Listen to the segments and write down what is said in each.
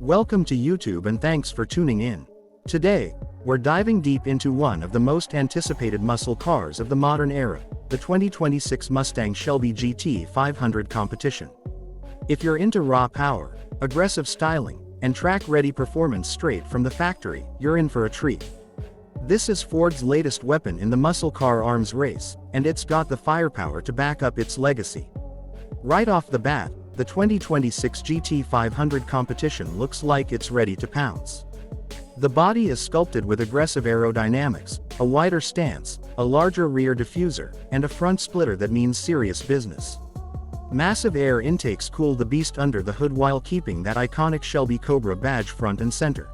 Welcome to YouTube and thanks for tuning in. Today, we're diving deep into one of the most anticipated muscle cars of the modern era, the 2026 Mustang Shelby GT500 competition. If you're into raw power, aggressive styling, and track-ready performance straight from the factory, you're in for a treat. This is Ford's latest weapon in the muscle car arms race, and it's got the firepower to back up its legacy. Right off the bat, the 2026 GT500 competition looks like it's ready to pounce. The body is sculpted with aggressive aerodynamics, a wider stance, a larger rear diffuser, and a front splitter that means serious business. Massive air intakes cool the beast under the hood while keeping that iconic Shelby Cobra badge front and center.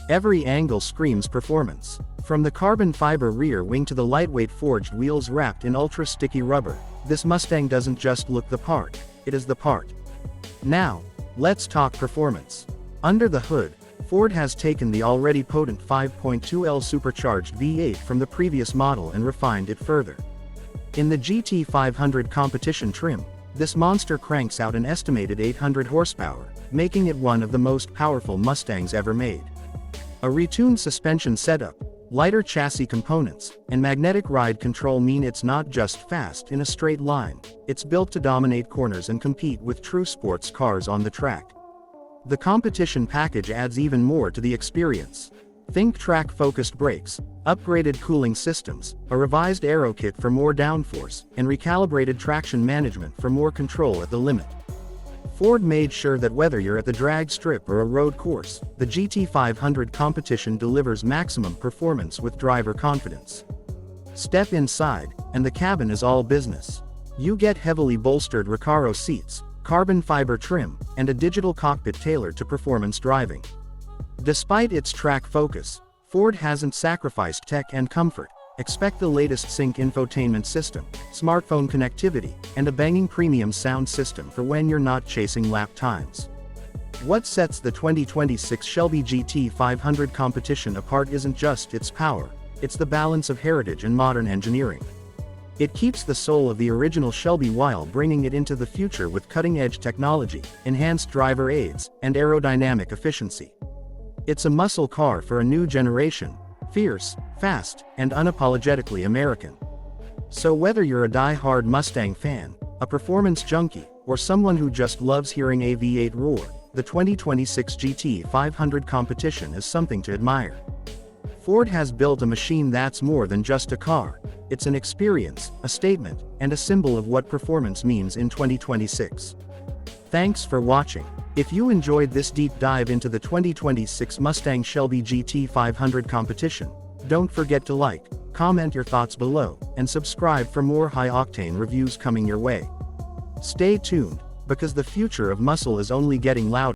Every angle screams performance. From the carbon fiber rear wing to the lightweight forged wheels wrapped in ultra-sticky rubber, this Mustang doesn't just look the part, it is the part. Now, let's talk performance. Under the hood, Ford has taken the already potent 5.2L supercharged V8 from the previous model and refined it further. In the GT500 competition trim, this monster cranks out an estimated 800 horsepower, making it one of the most powerful Mustangs ever made. A retuned suspension setup, lighter chassis components, and magnetic ride control mean it's not just fast in a straight line, it's built to dominate corners and compete with true sports cars on the track. The competition package adds even more to the experience. Think track-focused brakes, upgraded cooling systems, a revised aero kit for more downforce, and recalibrated traction management for more control at the limit. Ford made sure that whether you're at the drag strip or a road course, the GT500 competition delivers maximum performance with driver confidence. Step inside, and the cabin is all business. You get heavily bolstered Recaro seats, carbon fiber trim, and a digital cockpit tailored to performance driving. Despite its track focus, Ford hasn't sacrificed tech and comfort. Expect the latest sync infotainment system, smartphone connectivity, and a banging premium sound system for when you're not chasing lap times. What sets the 2026 Shelby GT500 competition apart isn't just its power, it's the balance of heritage and modern engineering. It keeps the soul of the original Shelby while bringing it into the future with cutting-edge technology, enhanced driver aids, and aerodynamic efficiency. It's a muscle car for a new generation, fierce, fast, and unapologetically American. So whether you're a die-hard Mustang fan, a performance junkie, or someone who just loves hearing a V8 roar, the 2026 GT500 competition is something to admire. Ford has built a machine that's more than just a car. It's an experience, a statement, and a symbol of what performance means in 2026. Thanks for watching. If you enjoyed this deep dive into the 2026 Mustang Shelby GT500 competition, don't forget to like, comment your thoughts below, and subscribe for more high-octane reviews coming your way. Stay tuned, because the future of muscle is only getting louder.